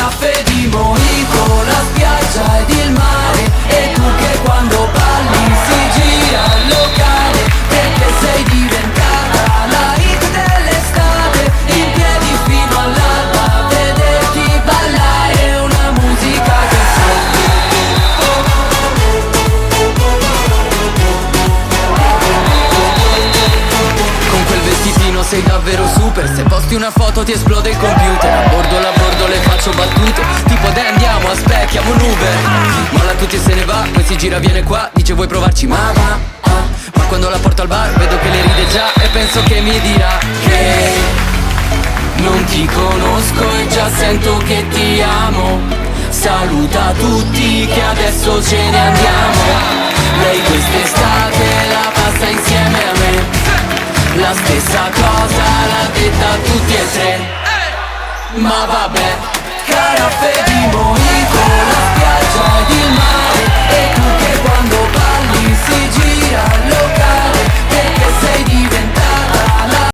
caffè di mojito, la spiaggia ed il mare. E tu che quando balli si gira il locale, perché sei diventata la hit dell'estate. In piedi fino all'alba a vederti ballare, una musica che con quel vestitino sei davvero super. Se posti una foto ti esplode il computer. A bordo le faccio battute, tipo dai andiamo, aspettiamo un Uber. Molla tutti e se ne va, poi si gira viene qua, dice vuoi provarci ma va. Ma quando la porto al bar vedo che le ride già e penso che mi dirà che non ti conosco e già sento che ti amo. Saluta tutti che adesso ce ne andiamo. Lei quest'estate la passa insieme a me. La stessa cosa l'ha detta a tutti e tre. Ma vabbè,